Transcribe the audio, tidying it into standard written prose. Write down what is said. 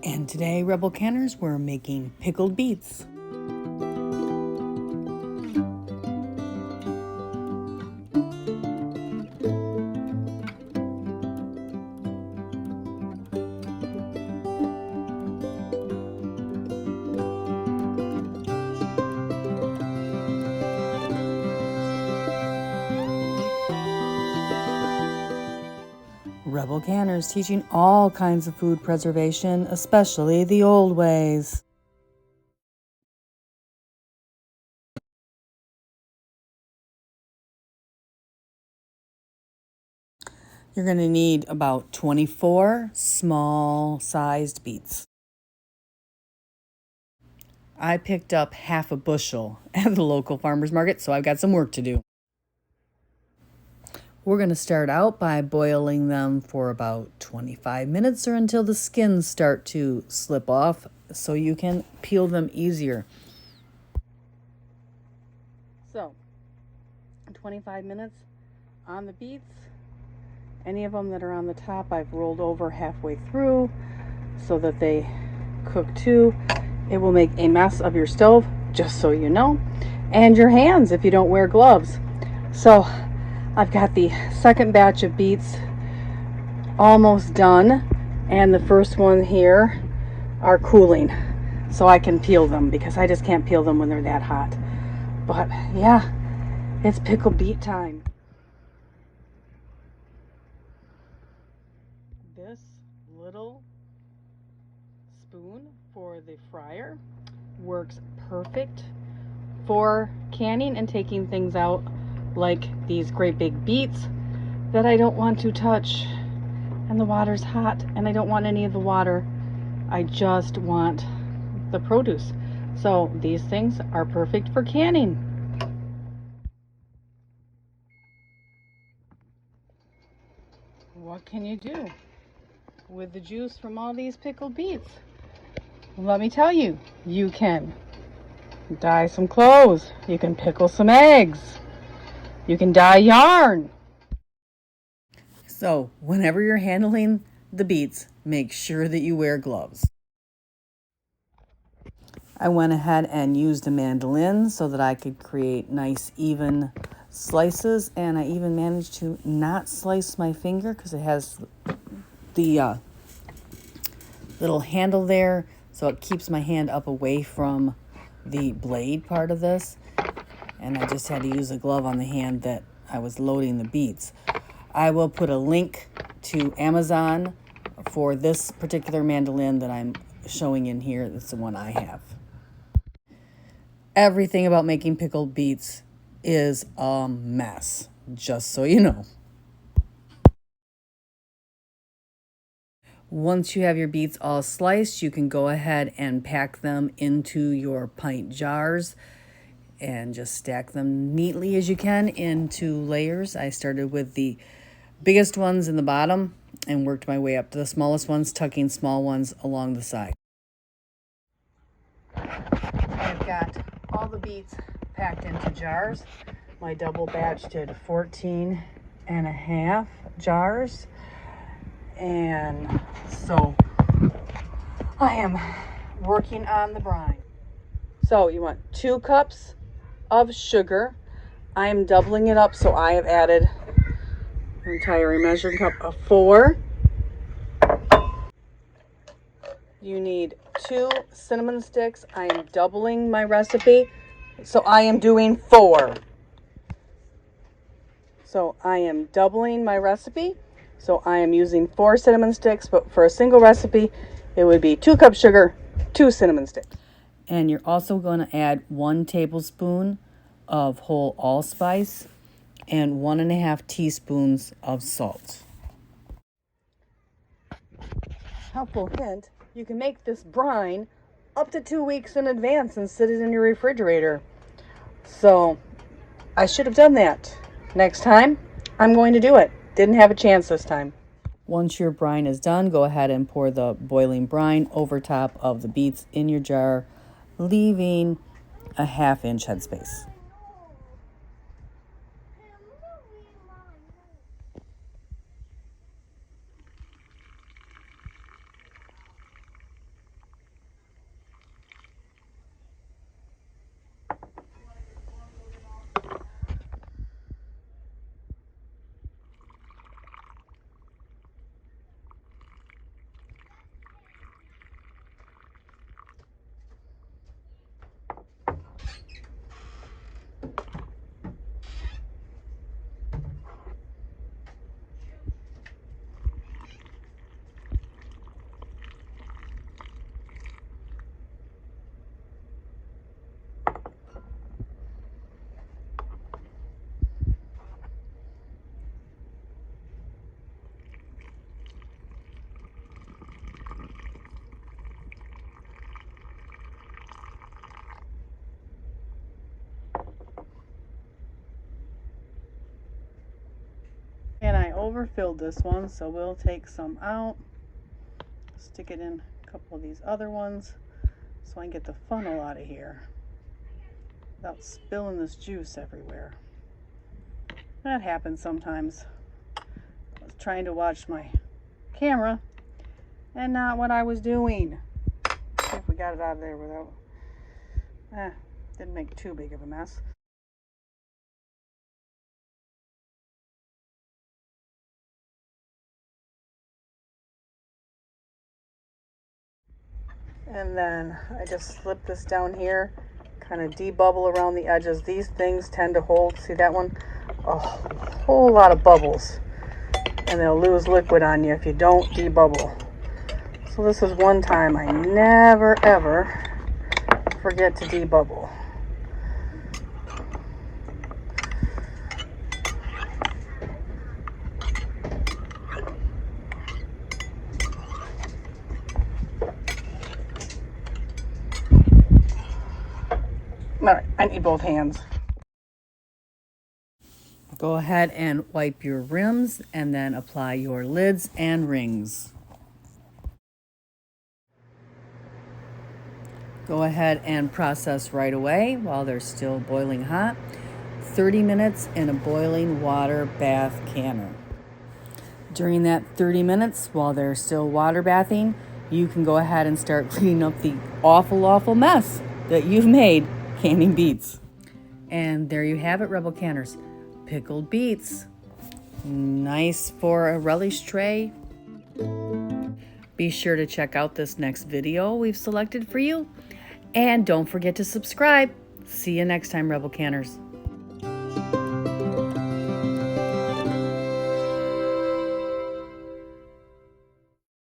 And today, Rebel Canners, we're making pickled beets. Rebel Canners teaching all kinds of food preservation, especially the old ways. You're going to need about 24 small-sized beets. I picked up half a bushel at the local farmer's market, so I've got some work to do. We're going to start out by boiling them for about 25 minutes or until the skins start to slip off so you can peel them easier. So, 25 minutes on the beets. Any of them that are on the top, I've rolled over halfway through so that they cook too. It will make a mess of your stove, just so you know, and your hands if you don't wear gloves. So I've got the second batch of beets almost done, and the first one here are cooling so I can peel them, because I just can't peel them when they're that hot. But yeah, it's pickled beet time. This little spoon for the fryer works perfect for canning and taking things out, like these great big beets that I don't want to touch, and the water's hot and I don't want any of the water. I just want the produce. So these things are perfect for canning. What can you do with the juice from all these pickled beets? Let me tell you, you can dye some clothes, you can pickle some eggs, you can dye yarn. So whenever you're handling the beets, make sure that you wear gloves. I went ahead and used a mandolin so that I could create nice even slices, and I even managed to not slice my finger because it has the little handle there, so it keeps my hand up away from the blade part of this, and I just had to use a glove on the hand that I was loading the beets. I will put a link to Amazon for this particular mandolin that I'm showing in here. That's the one I have. Everything about making pickled beets is a mess, just so you know. Once you have your beets all sliced, you can go ahead and pack them into your pint jars and just stack them neatly as you can into layers. I started with the biggest ones in the bottom and worked my way up to the smallest ones, tucking small ones along the side. I've got all the beets packed into jars. My double batch did 14 and a half jars. And so I am working on the brine. So you want 2 cups of sugar. I am doubling it up, so I have added an entire measuring cup of 4. You need 2 cinnamon sticks. I am doubling my recipe, so I am doing 4. So I am doubling my recipe. So I am using 4 cinnamon sticks, but for a single recipe, it would be 2 cups sugar, 2 cinnamon sticks. And you're also going to add 1 tablespoon of whole allspice and 1.5 teaspoons of salt. Helpful hint, you can make this brine up to 2 weeks in advance and sit it in your refrigerator. So I should have done that. Next time, I'm going to do it. Didn't have a chance this time. Once your brine is done, go ahead and pour the boiling brine over top of the beets in your jar, leaving a 1/2 inch headspace. overfilled this one, so we'll take some out, stick it in a couple of these other ones so I can get the funnel out of here without spilling this juice everywhere. That happens sometimes. I was trying to watch my camera and not what I was doing. See if we got it out of there without, didn't make too big of a mess. And then I just slip this down here, kind of debubble around the edges. These things tend to hold, see that one? A whole lot of bubbles. And they'll lose liquid on you if you don't debubble. So this is one time I never ever forget to debubble. All right, I need both hands. Go ahead and wipe your rims and then apply your lids and rings. Go ahead and process right away while they're still boiling hot. 30 minutes in a boiling water bath canner. During that 30 minutes while they're still water bathing, you can go ahead and start cleaning up the awful mess that you've made canning beets. And there you have it, Rebel Canners. Pickled beets. Nice for a relish tray. Be sure to check out this next video we've selected for you. And don't forget to subscribe. See you next time, Rebel Canners.